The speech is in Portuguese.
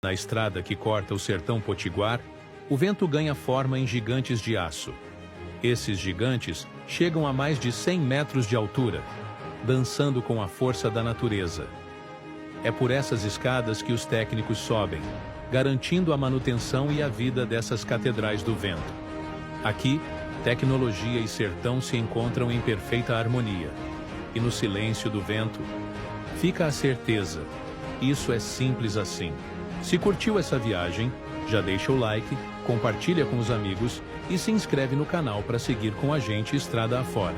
Na estrada que corta o sertão potiguar, o vento ganha forma em gigantes de aço. Esses gigantes chegam a mais de 100 metros de altura, dançando com a força da natureza. É por essas escadas que os técnicos sobem, garantindo a manutenção e a vida dessas catedrais do vento. Aqui, tecnologia e sertão se encontram em perfeita harmonia. E no silêncio do vento, fica a certeza: isso é simples assim. Se curtiu essa viagem, já deixa o like, compartilha com os amigos e se inscreve no canal para seguir com a gente estrada afora.